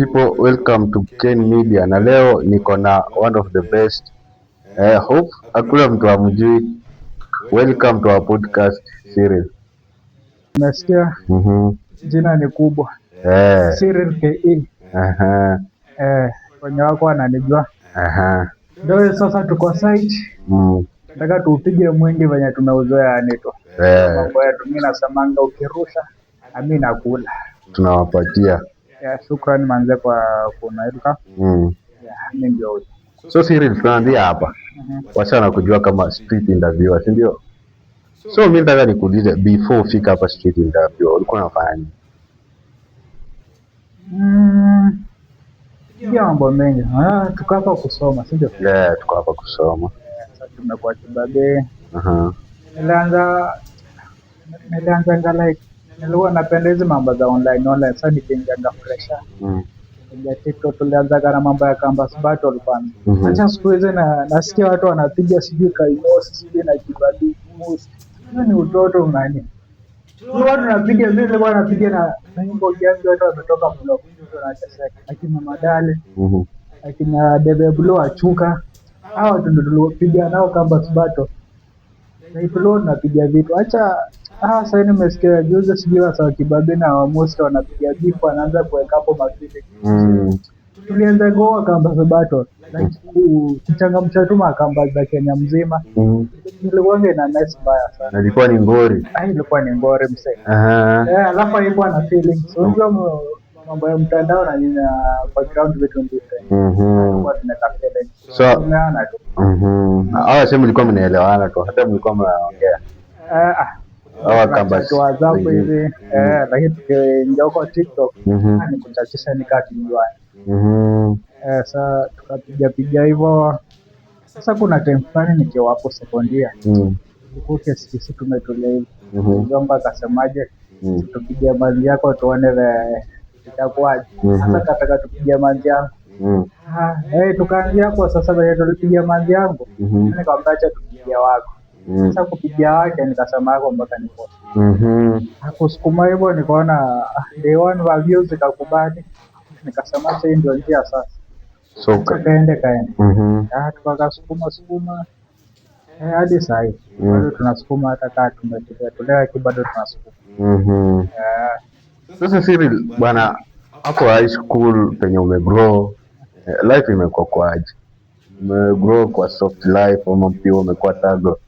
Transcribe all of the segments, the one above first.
people, welcome to Ken Media na leo niko na one of the best. Hope hakuna mtu amjui. Welcome to our podcast series. Nasikia jina ni kubwa. Cyril KE. Aha. Kwenye wako wananijua. Aha. Ndio sasa tuko site. Nataka tupige mwingi venye tumeuzoea nito. Mambo yetu mimi nasemanga ukirusha mimi nakula. Tunawapatia. Shukrani manze kwa kunailika. Mimi ndio. So Cyril, tunaanzia hapa. Wacha wanakujua kama street interviewer, si ndio? So mimi nataka nikuulize, before ufika hapa street interviewer ulikuwa unafanya nini? Pia mambo mengi. Tuko hapa kusoma, si ndio? Tuko hapa kusoma. Sasa tumekuwa kibabe. Nilianza like nilikuwa napenda hizi mambo za online. Sasa nikiingia fresha. Ya TikTok tulianza na mambo ya campus battle kwanza. Acha siku hizi nasikia watu wanapiga sijui kaimosi sijui na kibadi mosi. Hiyo ni utoto mnani. Watu wanapiga vile nilikuwa napiga na nyimbo gani watu wametoka blog. Tunacheka. Akina Madale. Akina Debe Blue achuka. Hao ndio tulipiga nao campus battle. Na iplo napiga vitu. Acha sasa nimesikia juzi sijui wasa kibabe na wamosi wanapiga beef wanaanza kuweka hapo mafili. Tulianza goa campus battle. Like kuchangamsha tu makamba za Kenya mzima. Nilikuwa na nice mbaya sana. Ilikuwa ni ngori. Ilikuwa ni ngori msee. Alafu ilikuwa na feelings. Unajua mambo ya mtandao na nina background vitu ndivyo. Kwa tunataka feelings. So tunaona tu. Hawa sema mlikuwa mnaelewana tu. Hata mlikuwa mnaongea. Hawa campus WhatsApp hivi. Lakini tukiingia kwa TikTok ni kuchachisha nikati nyumbani. Sasa tukapiga hivyo. Sasa kuna time fulani nikiwa hapo sekondia. Nilikuwa sisi tumetulia hivi. Mjomba akasemaje? Tupigie manzi yako tuone itakuwaje. Sasa kataka tupigie manzi yangu. Tukaanzia hapo sasa vile tulipigia manzi yangu. Nikamwambia acha tupigie wako. Sasa kupigia wake nikasema yako mpaka nipo. Hakusukuma hivyo nikaona day one wa views ikakubali. Nikasema sasa ndio njia sasa. So kaende. Tukasukuma hadi sasa hivi. Bado tunasukuma hata kama tumetolea bado tunasukuma. Sasa Cyril bwana, hapo high school penye umegrow, life imekuwa kwaje? Umegrow kwa soft life ama pia umekuwa tago?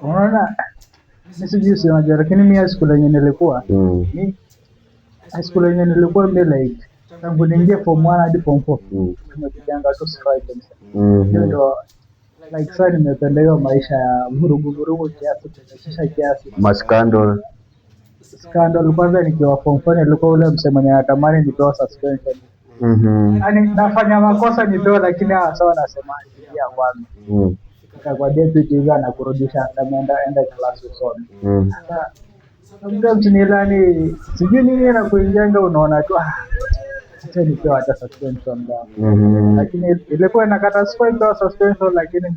Unaona sijui si unajua lakini mimi high school yenye nilikuwa high school yenye nilikuwa like tangu niingie form 1 hadi form 4 tumepiganga tu strike. Ndio like sasa nimependa maisha ya vurugu kiasi kuchekesha kiasi. Scandal Kwanza nikiwa form 4 nilikuwa ule msemo natamani nipewa suspension. Yaani nafanya makosa nipewa lakini sawa nasema ya kwanza. Kwa deputy hivi anakurudisha enda class usome. Sasa sometimes nilani sijui nini na kuingianga unaona tu acha nipewa hata suspension ndio. Lakini ilikuwa inakata suspension lakini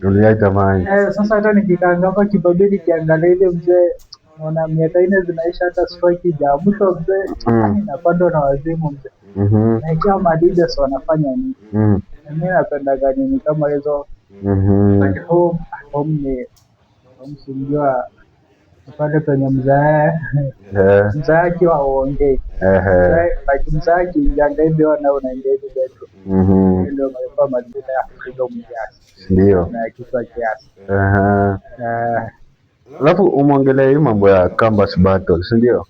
niliaitamani. Sasa hata nikikaanga hapa kibabili kiangalia ile mzee naona miaka 4 zinaisha hata strike ya mwisho mzee napanda na wazimu mzee. Na ikiwa Adidas wanafanya nini? Mimi napenda gani kama hizo. Like home ni msijua pale penye mzee akiwa aongee. Like mzee akiingia ndio na unaingia hivi. Ndio kwa madini ya freedom kiasi. Ndio. Na kitu kiasi. Alafu umeongelea hii mambo ya campus battle, si ndio?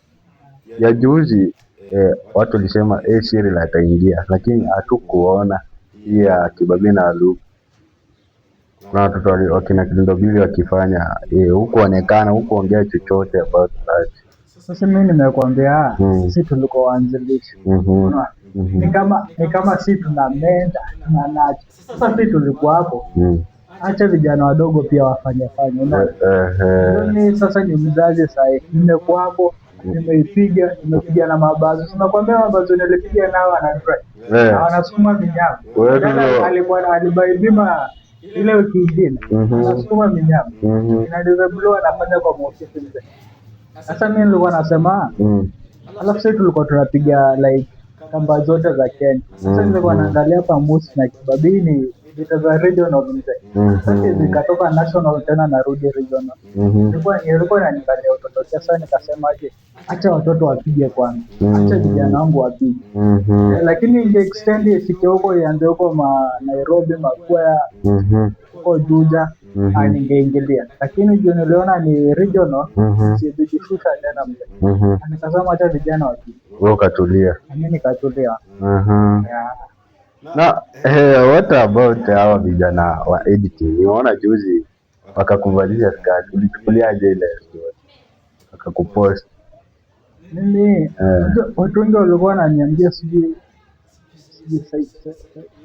Ya juzi watu walisema Cyril ataingia lakini hatukuona hii ya Kibabi na Luke. Kuna watoto wakina Kindo Bili wakifanya huko onekana huko ongea chochote about that. Sasa mimi nimekuambia sisi tulikuwa waanzilishi. Ni kama sisi tuna menda na nacho. Sasa sisi tulikuwa hapo. Acha vijana wadogo pia wafanye. Unaona? Sasa ni mzazi sasa nimekuwa hapo nimepiga na mabazo. Tunakwambia mabazo nilipiga nao ana drive. Wanasukuma minyama. Alikuwa alibaibima ile wiki ingine. Wanasukuma minyama. Na Debe Blue anafanya kwa mwofisi mzee. Sasa mimi nilikuwa nasema alafu sisi tulikuwa tunapiga like kamba zote za Kenya. Sasa nilikuwa naangalia hapa Musi na Kibabii ni vita za regional mzee. Sasa zikatoka national tena narudi regional. Nilikuwa naangalia watoto sasa nikasema aje acha watoto wapige kwanza. Acha vijana wangu wapige. Lakini inge extend ifike huko ianze huko Nairobi Makwea huko Juja ningeingilia. Lakini juu niliona ni regional sijishusha tena mzee. Nikasema acha vijana wapige. Wewe ukatulia. Mimi nikatulia. Na what about hawa vijana wa editing? Nimeona juzi wakakuvalisha skati. Ulichukuliaje ile story? Wakakupost. Mimi watu wengi walikuwa wananiambia sijui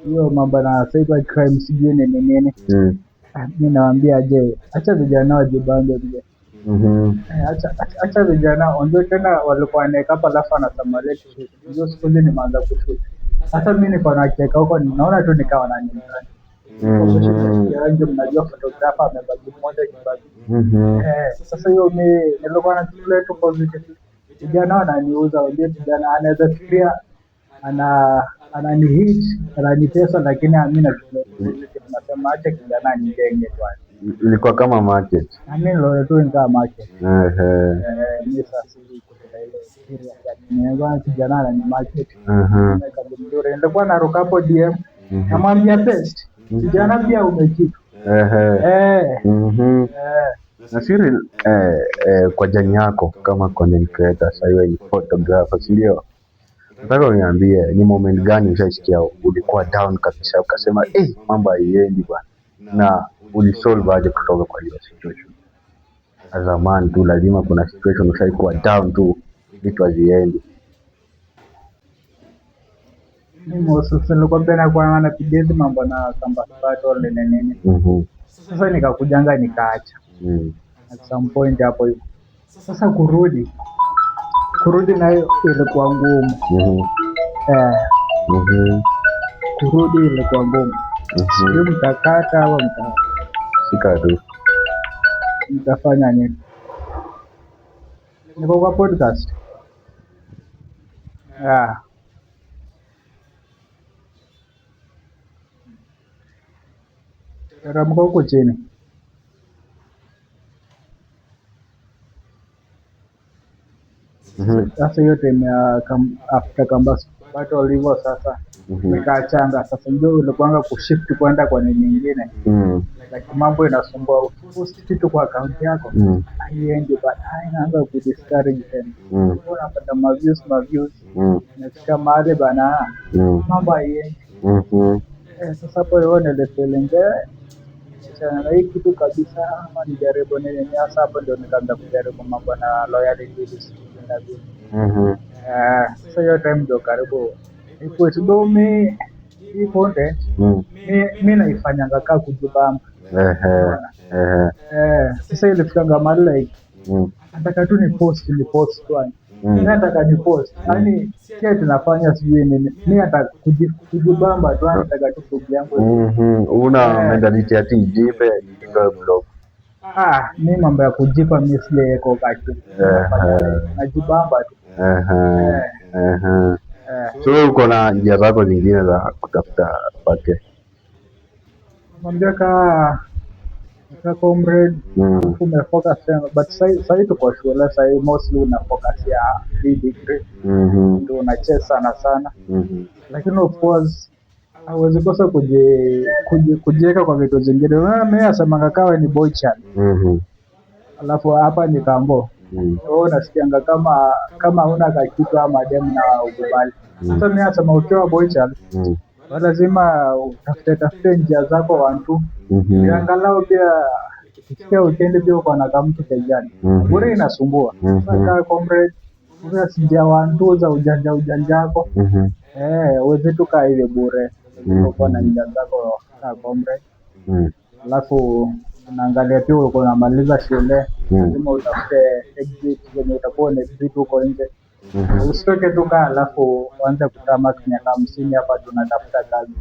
hiyo mambo na cyber crime sijui nini. Mimi nawaambia je, acha vijana wajibange mje. Acha vijana ndio tena walikuwa wanaweka hapa alafu anatamale kishuti. Ndio siku ile nimeanza kushuti. Hata mimi niko na cheka huko ninaona tu nikawa na nini. Ndio mnajua photographer amebaki mmoja Kibabii. Sasa hiyo mimi nilikuwa nachukulia tu positive. Vijana wananiuza wale vijana anaweza fikiria ananihit ananitesa lakini mimi nasema acha kijana nijenge tu. Ilikuwa kama market. Mimi ndio tu inga market. Mimi sasa sisi kwa kijana ni market. Nilikuwa naruka hapo DM namwambia best kijana pia umekitu. Nasiri kwa jani yako kama content creator sasa hiyo ni photographer ndio. Nataka uniambie ni moment gani ushasikia ulikuwa down kabisa ukasema mambo haiendi bwana na ulisolve aje kutoka kwa hiyo situation? Zamani tu lazima kuna situation ushaikuwa down tu vitu haziendi. Mimi sasa nilikuwa mbona kwa napiga mambo na kamba battle nini. Sasa nikakujanga nikaacha. At some point hapo hivyo. Sasa kurudi nayo ilikuwa ngumu. Kurudi ilikuwa ngumu. Sio mtakata au shika tu. Nitafanya nini? Niko kwa podcast. Teremka huko chini. Sasa hiyo time ya after Kambas battle hivyo sasa nikaachanga. Sasa ndio ulikuanga kushift kwenda kwa nini nyingine. Like mambo inasumbua ukipost kitu kwa account yako haiendi baadaye inaanza kudiscourage tena. Unapata views nafika mahali bana mambo haiendi. Sasa hapo hiyo nilifeeling na hii kitu kabisa ama nijaribu nini hasa hapo ndio nikaanza kujaribu mambo na loyalty na vitu. Sasa hiyo time ndio karibu iko tudome hii content mimi naifanyanga kama kujibamba. Sasa ile fikanga mahali like nataka tu ni post tu. Nataka ni post. Yaani kile tunafanya sijui nini. Mimi nataka kujibamba tu nataka tu kuji yangu. Una mentality ya jipe ndio blog. Mimi mambo ya kujipa mimi sijeko kati. Najibamba tu. So uko na njia zako zingine za kutafuta pake. Mwambia ka comrade umefocus but sasa tuko shule sasa mostly una focus ya degree ndio unacheza sana lakini of course hauwezi kosa kujiweka kwa vitu zingine. Mimi nasema kawa ni boy child alafu hapa ni kambo nasikianga kama huna kitu ama dem na ukubali. Sasa mimi nasema ukiwa boy child lazima utafute njia zako wantu angalau pia weekend pia uko na kamtu kejani bure inasumbua. Sasa comrade njia wantu za ujanja wako uweze tu kaa ile bure uko na njia zako kama comrade. Alafu unaangalia pia uko unamaliza shule lazima utafute exit kwenye utakuwa na exit huko nje. Usitoke tu kaa alafu uanze kutama miaka 50 hapa tunatafuta kazi.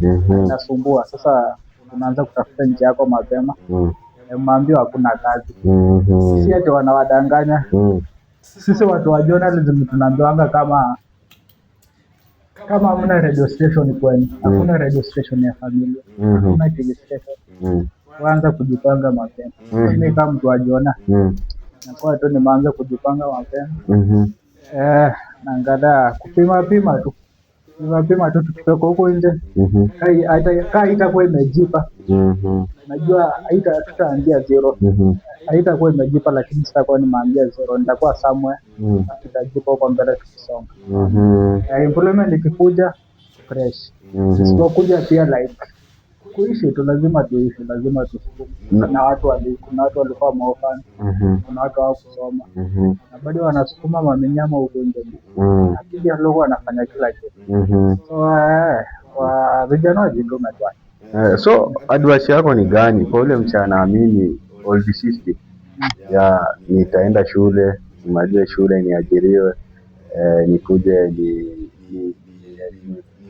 Inasumbua. Sasa unaanza kutafuta njia yako mapema. Umeambiwa hakuna kazi. Si ati wanawadanganya. sisi watu wa journalism tunaambiwanga kama hamna radio station kwenu, hakuna radio station ya familia, hakuna TV station, kwanza kujipanga mapema. Mimi kama mtu wa jona nakuwa tu nimeanza kujipanga mapema. Naangalia kupima tu tukitoka huko nje. Hata itakuwa imejipa. Najua tutaanzia zero. Haitakuwa imejipa, lakini sitakuwa nimeanzia zero. Nitakuwa somewhere. Tutajipa huko mbele tukisonga. Employment ikikuja fresh. Isipokuja pia like kuishi tu, lazima tuishi, lazima tusukume. Na watu walikuwa maofani, kuna watu hawakusoma na bado wanasukuma mamenyama huko nje. Akija leo wanafanya kila kitu. So kwa vijana wajitume tu. So advice yako ni gani kwa ule mtu anaamini old system ya nitaenda shule, nimalize shule, niajiriwe, nikuje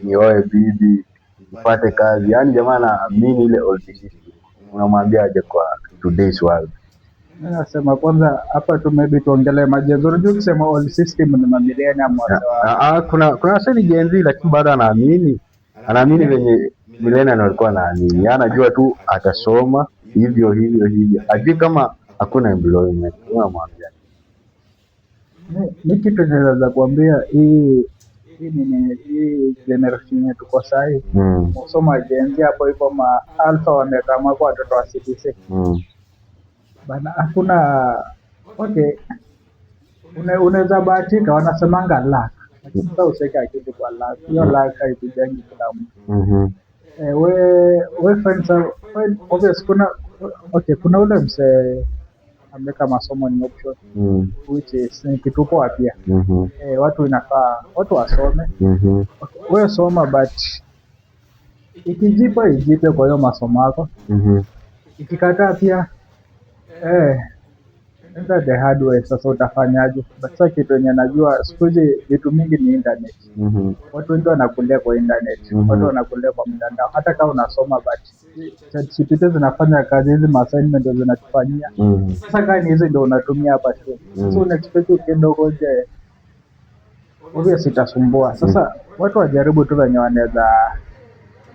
nioe bibi, nipate kazi? Yaani jamaa anaamini ile old system. Unamwambia aje kwa today's world? Mimi nasema kwanza hapa tu maybe tuongelee majenzo. Unajua kusema old system ni mamilioni ya mwaka. Kuna sasa Gen Z lakini bado anaamini venye millennials walikuwa wanaamini. Anajua tu atasoma hivyo. Ajui kama hakuna employment. Unamwambia ni kitu naweza kuambia hii generation yetu kwa sahi. Usoma Gen Z hapo iko ma alpha wamekama kwa watoto wa CBC. Bana hakuna okay. Unaweza bahatika, wanasemanga luck. Lakini sasa useka kitu kwa luck. Hiyo luck haikujangi kila mtu. We find obvious kuna ule mse ameka masomo ni option, which is kitu poa pia. Watu inafaa watu wasome. Wewe soma, but ikijipa ijipe kwa hiyo masomo yako. Ikikataa pia enda the hard way. Sasa utafanyaje? Basi kitu yenye najua siku hizi vitu mingi ni internet. Watu wengi wanakulia kwa internet. Watu wanakulia kwa mtandao. Hata kama unasoma but ChatGPT zinafanya kazi, hizi assignment ndio zinatufanyia. Sasa kani hizi ndio unatumia hapa shule. So unexpect ukienda huko nje obviously itasumbua. Sasa watu wajaribu tu wenye wanaweza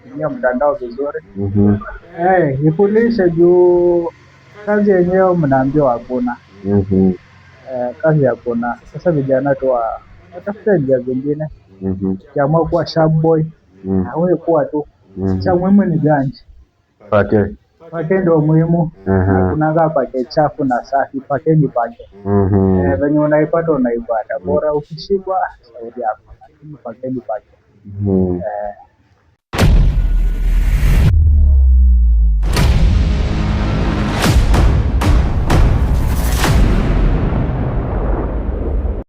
kutumia mtandao vizuri. Ipulishe juu kazi yenyewe mnaambiwa hakuna. Kazi hakuna. Sasa vijana tu watafuta njia zingine. Kiamua kuwa sharp boy, wewe kuwa tu. Cha muhimu ni ganji. Pake ndio muhimu. Kunaga pake chafu na safi, pake ni pake. Venye unaipata. Bora ukishikwa shauri yako. Lakini pake ni pake.